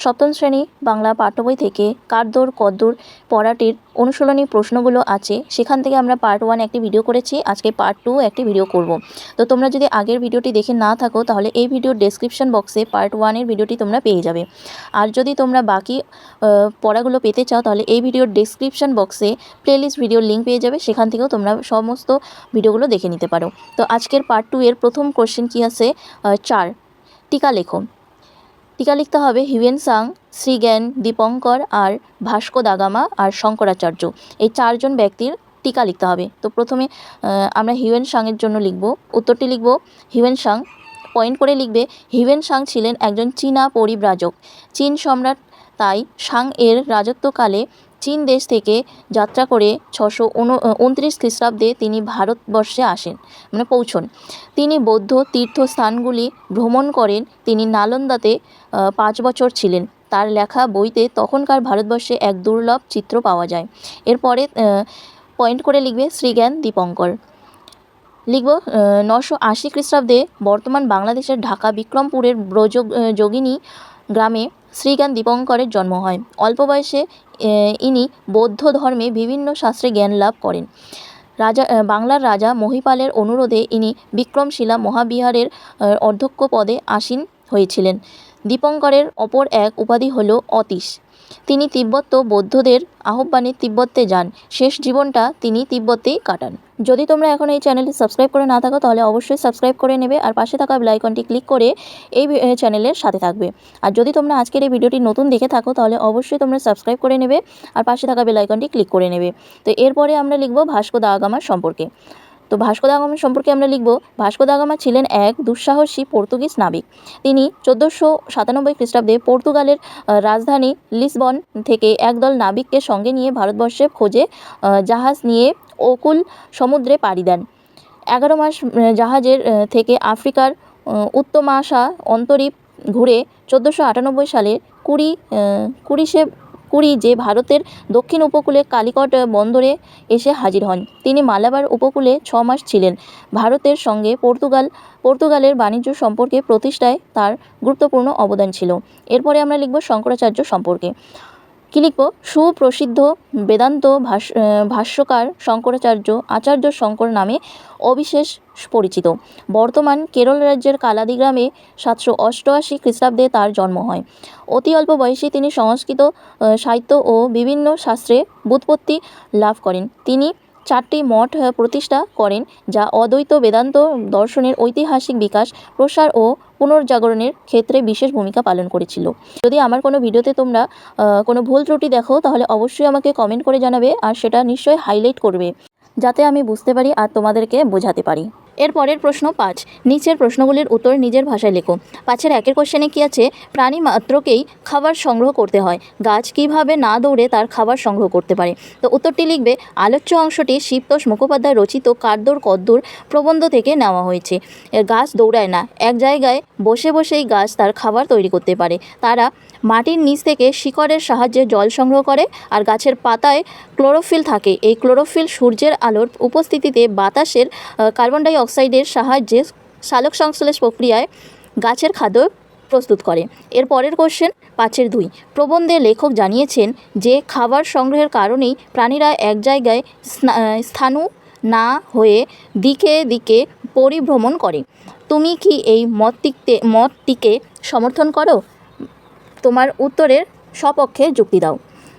সপ্তম শ্রেণী বাংলা পাঠ্য বই থেকে কারদোর কদ্দুর পড়াটির অনুশীলনী প্রশ্নগুলো আছে, সেখান থেকে আমরা পার্ট 1 একটি ভিডিও করেছি। আজকে পার্ট 2 একটি ভিডিও করব। তো তোমরা যদি আগের ভিডিওটি দেখে না থাকো তাহলে এই ভিডিওর ডেসক্রিপশন বক্সে পার্ট 1 এর ভিডিওটি তোমরা পেয়ে যাবে। আর যদি তোমরা বাকি পড়াগুলো পেতে চাও তাহলে এই ভিডিওর ডেসক্রিপশন বক্সে প্লেলিস্ট ভিডিওর লিঙ্ক পেয়ে যাবে, সেখান থেকেও তোমরা সমস্ত ভিডিওগুলো দেখে নিতে পারো। তো আজকের পার্ট 2 এর প্রথম কোশ্চেন কি আছে, 4, টিকা লেখো। টিকা লিখতে হবে হিউয়েন সাং, শ্রীজ্ঞান দীপঙ্কর আর ভাস্কো দা গামা আর শঙ্করাচার্য, এই 4 জন ব্যক্তির টিকা লিখতে হবে। তো প্রথমে আমরা হিউয়েন-সাংয়ের জন্য লিখব, উত্তরটি লিখব হিউয়েন-সাং। পয়েন্ট করে লিখবে হিউয়েন-সাং ছিলেন একজন চীনা পরিব্রাজক। চীন সম্রাট তাই সাং এর রাজত্বকালে চীন দেশ থেকে যাত্রা করে 629 খ্রিস্টাব্দে তিনি ভারতবর্ষে আসেন, মানে পৌঁছন। তিনি বৌদ্ধ তীর্থস্থানগুলি ভ্রমণ করেন। তিনি নালন্দাতে 5 বছর ছিলেন। তার লেখা বইতে তখনকার ভারতবর্ষে এক দুর্লভ চিত্র পাওয়া যায়। এরপরে পয়েন্ট করে লিখবে শ্রীজ্ঞান দীপঙ্কর। লিখব 980 খ্রিস্টাব্দে বর্তমান বাংলাদেশের ঢাকা বিক্রমপুরের যোগিনী গ্রামে শ্রীজ্ঞান দীপঙ্করের জন্ম হয়। অল্প বয়সে ইনি বৌদ্ধ ধর্মে বিভিন্ন শাস্ত্রে জ্ঞান লাভ করেন। বাংলার রাজা মহিপালের অনুরোধে ইনি বিক্রমশিলা মহাবিহারের অধ্যক্ষ পদে আসীন হয়েছিলেন। দীপঙ্করের অপর এক উপাধি হল অতীশ। তিনি তিব্বত বৌদ্ধদের আহ্বানে তিব্বতে যান। শেষ জীবনটা তিনি তিব্বতেই কাটান। যদি তোমরা এখন এই চ্যানেলটি সাবস্ক্রাইব করে না থাকো তাহলে অবশ্যই সাবস্ক্রাইব করে নেবে আর পাশে থাকা বেল আইকনটি ক্লিক করে এই চ্যানেলের সাথে থাকবে। আর যদি তোমরা আজকের এই ভিডিওটি নতুন দেখে থাকো তাহলে অবশ্যই তোমরা সাবস্ক্রাইব করে নেবে আর পাশে থাকা বেল আইকনটি ক্লিক করে নেবে। তো এরপরে আমরা লিখব ভাস্কো দা গামার সম্পর্কে। তো ভাস্কো দা গামা সম্পর্কে আমরা লিখব, ভাস্কো দা গামা ছিলেন এক দুঃসাহসী পর্তুগিজ নাবিক। তিনি 1497 খ্রিস্টাব্দে পর্তুগালের রাজধানী লিসবন থেকে একদল নাবিককে সঙ্গে নিয়ে ভারতবর্ষের খোঁজে জাহাজ নিয়ে অকুল সমুদ্রে পাড়ি দেন। 11 মাস জাহাজের থেকে আফ্রিকার উত্তমাশা অন্তরীপ ঘুরে 1498 সালে কুড়ি যে ভারতের দক্ষিণ উপকূলে কালিকট বন্দরে এসে হাজির হন। তিনি মালাবার উপকূলে 6 মাস ছিলেন। ভারতের সঙ্গে পর্তুগালের বাণিজ্য সম্পর্কে প্রতিষ্ঠায় তার গুরুত্বপূর্ণ অবদান ছিল। এরপরে আমরা লিখব শঙ্করাচার্য সম্পর্কে। কি লিখব, সুপ্রসিদ্ধ বেদান্ত ভাষ্যকার শঙ্করাচার্য আচার্য শঙ্কর নামে অবিশেষ পরিচিত। বর্তমান কেরল রাজ্যের কালাদি গ্রামে 788 খ্রিস্টাব্দে তার জন্ম হয়। অতি অল্প বয়সে তিনি সংস্কৃত সাহিত্য ও বিভিন্ন শাস্ত্রে ব্যুৎপত্তি লাভ করেন। তিনি 4টি মঠ প্রতিষ্ঠা করেন, যা অদ্বৈত বেদান্ত দর্শনের ঐতিহাসিক বিকাশ, প্রসার ও পুনর্জাগরণের ক্ষেত্রে বিশেষ ভূমিকা পালন করেছিল। যদি আমার কোনো ভিডিওতে তোমরা কোনো ভুল ত্রুটি দেখো তাহলে অবশ্যই আমাকে কমেন্ট করে জানাবে আর সেটা নিশ্চয়ই হাইলাইট করবে, যাতে আমি বুঝতে পারি আর তোমাদেরকে বোঝাতে পারি। এরপরের প্রশ্ন 5, নিচের প্রশ্নগুলির উত্তর নিজের ভাষায় লেখো। 5-এর 1-এর কোশ্চেনে কি আছে, প্রাণী মাত্রকেই খাবার সংগ্রহ করতে হয়, গাছ কিভাবে না দৌড়ে তার খাবার সংগ্রহ করতে পারে। তো উত্তরটি লিখবে আলোচ্য অংশটি শিবতোষ মুখোপাধ্যায় রচিত কারদোর কদ্দুর প্রবন্ধ থেকে নেওয়া হয়েছে। গাছ দৌড়ায় না, এক জায়গায় বসে বসেই গাছ তার খাবার তৈরি করতে পারে। তারা মাটির নিচ থেকে শিকড়ের সাহায্যে জল সংগ্রহ করে আর গাছের পাতায় ক্লোরোফিল থাকে। এই ক্লোরোফিল সূর্যের আলোর উপস্থিতিতে বাতাসের কার্বন ডাই অক্সাইডের সাহায্যে সালোক সংশ্লেষ প্রক্রিয়ায় গাছের খাদ্য প্রস্তুত করে। এর পরের কোশ্চেন 5-এর 2, প্রবন্ধে লেখক জানিয়েছেন যে খাবার সংগ্রহের কারণেই প্রাণীরা এক জায়গায় স্থাণু না হয়ে দিকে দিকে পরিভ্রমণ করে। তুমি কি এই মতটিকে সমর্থন করো? তোমার উত্তরের সপক্ষে যুক্তি দাও।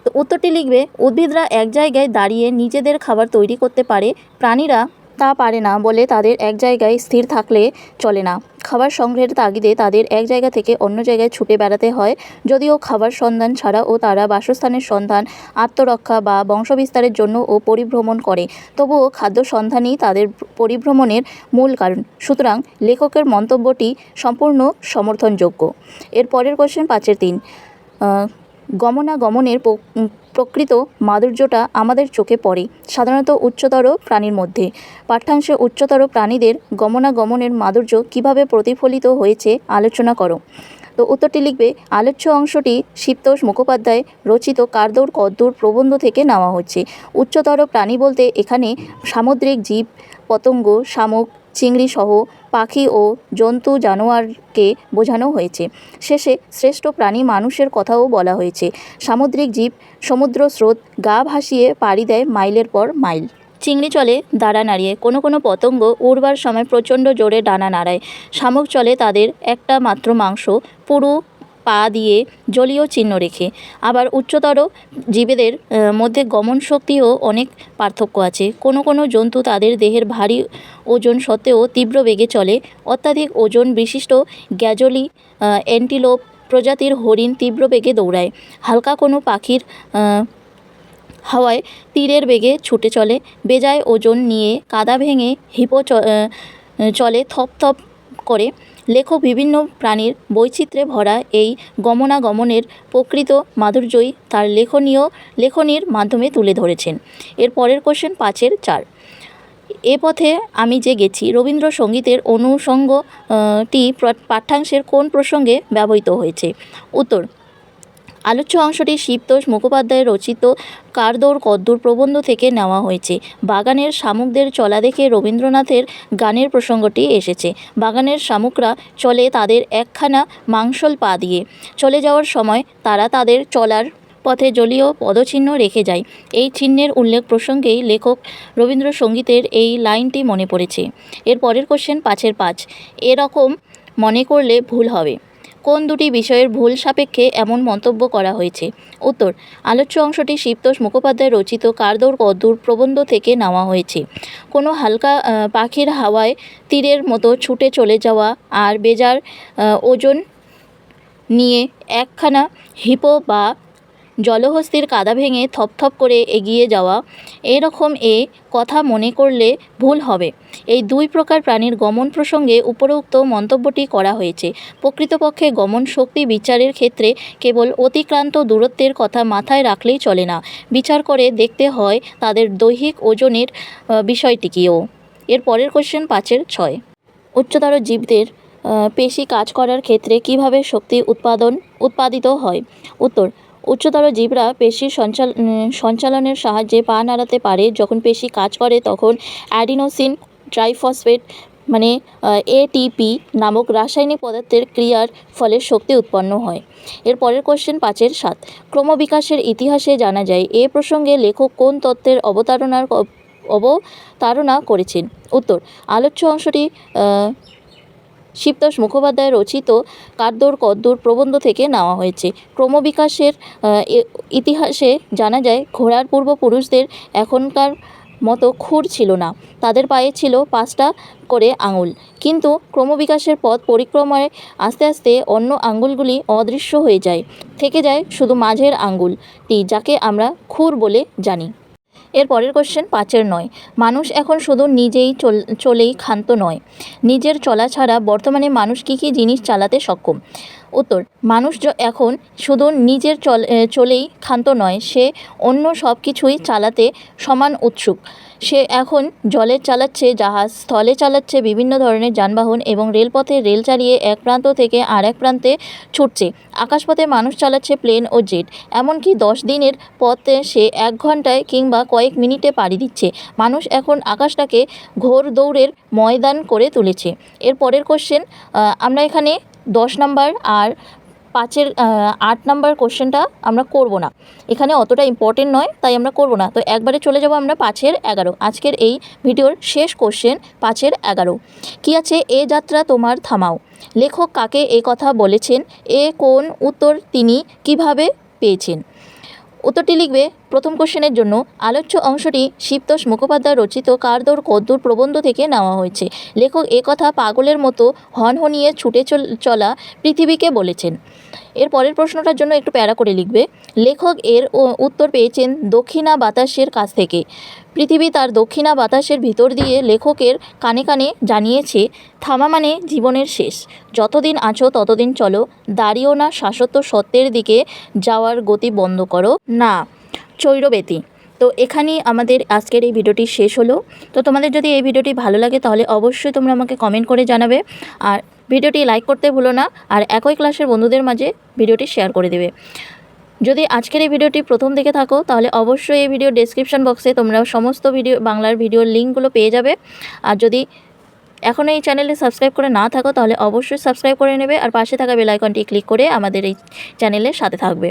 তো উত্তরটি লিখবে উদ্ভিদরা এক জায়গায় দাঁড়িয়ে নিজেদের খাবার তৈরি করতে পারে, প্রাণীরা তা পারে না বলে তাদের এক জায়গায় স্থির থাকলে চলে না। খাবার সংগ্রহের তাগিদে তাদের এক জায়গা থেকে অন্য জায়গায় ছুটে বেড়াতে হয়। যদিও খাবার সন্ধান ছাড়াও তারা বাসস্থানের সন্ধান, আত্মরক্ষা বা বংশবিস্তারের জন্যও পরিভ্রমণ করে, তবুও খাদ্য সন্ধানই তাদের পরিভ্রমণের মূল কারণ। সুতরাং লেখকের মন্তব্যটি সম্পূর্ণ সমর্থনযোগ্য। এর পরের কোশ্চেন 5-এর 3, গমনাগমনের প্রকৃত মাধুর্যটা আমাদের চোখে পড়ে সাধারণত উচ্চতর প্রাণীর মধ্যে। পাঠ্যাংশে উচ্চতর প্রাণীদের গমনাগমনের মাধুর্য কিভাবে প্রতিফলিত হয়েছে আলোচনা করো। তো উত্তরটি লিখবে আলোচ্য অংশটি শিবতোষ মুখোপাধ্যায় রচিত কারদোর কদ্দুর প্রবন্ধ থেকে নেওয়া হচ্ছে। উচ্চতর প্রাণী বলতে এখানে সামুদ্রিক জীব, পতঙ্গ, শামুক, চিংড়ি সহ পাখি ও জন্তু জানোয়ারকে বোঝানো হয়েছে। শেষে শ্রেষ্ঠ প্রাণী মানুষের কথাও বলা হয়েছে। সামুদ্রিক জীব সমুদ্র স্রোত গা ভাসিয়ে পাড়ি দেয় মাইলের পর মাইল। চিংড়ি চলে দাঁড়া নাড়িয়ে, কোনো কোনো পতঙ্গ উড়বার সময় প্রচণ্ড জোরে ডানা নাড়ায়। শামুক চলে তাদের একটা মাত্র মাংস পুরু পা দিয়ে জলীয় চিহ্ন রেখে। আবার উচ্চতর জীবেদের মধ্যে গমন শক্তিও অনেক পার্থক্য আছে। কোনো কোনো জন্তু তাদের দেহের ভারী ওজন সত্ত্বেও তীব্র বেগে চলে। অত্যাধিক ওজন বিশিষ্ট গ্যাজলি অ্যান্টিলোপ প্রজাতির হরিণ তীব্র বেগে দৌড়ায়। হালকা কোনো পাখির হাওয়ায় তীরের বেগে ছুটে চলে। বেজায় ওজন নিয়ে কাদা ভেঙে হিপো চলে থপ থপ করে। লেখক বিভিন্ন প্রাণীর বৈচিত্র্যে ভরা এই গমনাগমনের প্রকৃত মাধুর্যই তার লেখনীর মাধ্যমে তুলে ধরেছেন। এর পরের কোশ্চেন 5-এর 4। এ পথে আমি যে গেছি রবীন্দ্রসঙ্গীতের অনুষঙ্গটি পাঠ্যাংশের কোন প্রসঙ্গে ব্যবহৃত হয়েছে? উত্তর, আলোচ্য অংশটি শিবতোষ মুখোপাধ্যায়ের রচিত কার দৌড় কদ্দূর প্রবন্ধ থেকে নেওয়া হয়েছে। বাগানের শামুকদের চলা দেখে রবীন্দ্রনাথের গানের প্রসঙ্গটি এসেছে। বাগানের শামুকরা চলে তাদের একখানা মাংসল পা দিয়ে। চলে যাওয়ার সময় তারা তাদের চলার পথে জলীয় পদচিহ্ন রেখে যায়। এই চিহ্নের উল্লেখ প্রসঙ্গেই লেখক রবীন্দ্রসঙ্গীতের এই লাইনটি মনে পড়েছে। এর পরের কোশ্চেন 5-এর 5। এরকম মনে করলে ভুল হবে। কোন দুটি বিষয়ের ভুল সাপেক্ষে এমন মন্তব্য করা হয়েছে? উত্তর, আলোচ্য অংশটি শিবতোষ মুখোপাধ্যায় রচিত কার দৌড় কদ্দূর প্রবন্ধ থেকে নেওয়া হয়েছে। কোনো হালকা পাখির হাওয়ায় তীরের মতো ছুটে চলে যাওয়া আর বেজার ওজন নিয়ে একখানা হিপো বা জলহস্তির কাদা ভেঙে থপথপ করে এগিয়ে যাওয়া, এরকম কথা মনে করলে ভুল হবে। এই দুই প্রকার প্রাণীর গমন প্রসঙ্গে উপরোক্ত মন্তব্যটি করা হয়েছে। প্রকৃতপক্ষে গমন শক্তি বিচারের ক্ষেত্রে কেবল অতিক্রান্ত দূরত্বের কথা মাথায় রাখলেই চলে না, বিচার করে দেখতে হয় তাদের দৈহিক ওজনের বিষয়টিকেও। এর পরের কোশ্চেন 5-এর 6। উচ্চতর জীবদের পেশি কাজ করার ক্ষেত্রে কিভাবে শক্তি উৎপাদিত হয়? উত্তর, উচ্চতর জীবরা পেশির সঞ্চালনের সাহায্যে পা নাড়াতে পারে। যখন পেশি কাজ করে তখন অ্যাডিনোসিন ট্রাইফসফেট মানে এটিপি নামক রাসায়নিক পদার্থের ক্রিয়ার ফলে শক্তি উৎপন্ন হয়। এর পরের কোশ্চেন 5-এর 7। ক্রমবিকাশের ইতিহাসে জানা যায় এ প্রসঙ্গে লেখক কোন তত্ত্বের অবতারণা করেছেন? উত্তর, আলোচ্য অংশটি শিবতোষ মুখোপাধ্যায় রচিত কার দৌড় কদ্দূর প্রবন্ধ থেকে নেওয়া হয়েছে। ক্রমবিকাশের ইতিহাসে জানা যায় ঘোড়ার পূর্বপুরুষদের এখনকার মতো খুর ছিল না, তাদের পায়ে ছিল 5টা করে আঙুল। কিন্তু ক্রমবিকাশের পথ পরিক্রমায় আস্তে আস্তে অন্য আঙুলগুলি অদৃশ্য হয়ে যায়, থেকে যায় শুধু মাঝের আঙুলটি, যাকে আমরা খুর বলে জানি। এর পরের কোশ্চেন 5-এর 9। মানুষ এখন শুধু নিজেই চলেই ক্ষান্ত নয়, নিজের চলা ছাড়া বর্তমানে মানুষ কী কী জিনিস চালাতে সক্ষম? উত্তর, মানুষ এখন শুধু নিজের চলেই ক্ষান্ত নয়, সে অন্য সব কিছুই চালাতে সমান উৎসুক। সে এখন জলে চালাচ্ছে জাহাজ, স্থলে চালাচ্ছে বিভিন্ন ধরনের যানবাহন এবং রেলপথে রেল চালিয়ে এক প্রান্ত থেকে আর এক প্রান্তে ছুটছে। আকাশপথে মানুষ চালাচ্ছে প্লেন ও জেট। এমনকি 10 দিনের পথে সে 1 ঘন্টায় কিংবা কয়েক মিনিটে পাড়ি দিচ্ছে। মানুষ এখন আকাশটাকে ঘোর দৌড়ের ময়দান করে তুলেছে। এর পরের কোশ্চেন আমরা এখানে 10 নাম্বার আর 5-এর 8 নাম্বার কোশ্চেনটা আমরা করব না, এখানে অতটা ইম্পর্টেন্ট নয়, তাই আমরা করব না। তো একবারে চলে যাব আমরা 5-এর 11। আজকের এই ভিডিওর শেষ কোশ্চেন 5-এর 11। কী আছে? এ যাত্রা তোমার থামাও। লেখক কাকে এ কথা বলেছেন? এ কোন উত্তর তিনি কিভাবে পেয়েছেন? উত্তরটি লিখবে প্রথম কোশ্চেনের জন্য। আলোচ্য অংশটি শিবতোষ মুখোপাধ্যায় রচিত কার দৌড় কদ্দূর প্রবন্ধ থেকে নেওয়া হয়েছে। লেখক এ কথা পাগলের মতো হনহনিয়ে ছুটে চলা পৃথিবীকে বলেছেন। এর পরের প্রশ্নটার জন্য একটু প্যারা করে লিখবে। লেখক এর উত্তর পেয়েছেন দক্ষিণা বাতাসের কাছ থেকে। পৃথিবী তার দক্ষিণা বাতাসের ভিতর দিয়ে লেখকের কানে কানে জানিয়েছে, থামা মানে জীবনের শেষ। যতদিন আছো ততদিন চলো, দাঁড়িও না শাশ্বত সত্যের দিকে যাওয়ার গতি বন্ধ করো না। চৈরবেতি। তো এখানেই আমাদের আজকের এই ভিডিওটি শেষ হলো। তো তোমাদের যদি এই ভিডিওটি ভালো লাগে তাহলে অবশ্যই তোমরা আমাকে কমেন্ট করে জানাবে, আর ভিডিওটি লাইক করতে ভুলো না, আর একই ক্লাসের বন্ধুদের মাঝে ভিডিওটি শেয়ার করে দেবে। যদি আজকের এই ভিডিওটি প্রথম দেখে থাকো তাহলে অবশ্যই এই ভিডিও ডেসক্রিপশন বক্সে তোমরা সমস্ত বাংলার ভিডিওর লিঙ্কগুলো পেয়ে যাবে। আর যদি এখন এই চ্যানেলে সাবস্ক্রাইব করে না থাকো তাহলে অবশ্যই সাবস্ক্রাইব করে নেবে আর পাশে থাকা বেল আইকনটি ক্লিক করে আমাদের এই চ্যানেলের সাথে থাকবে।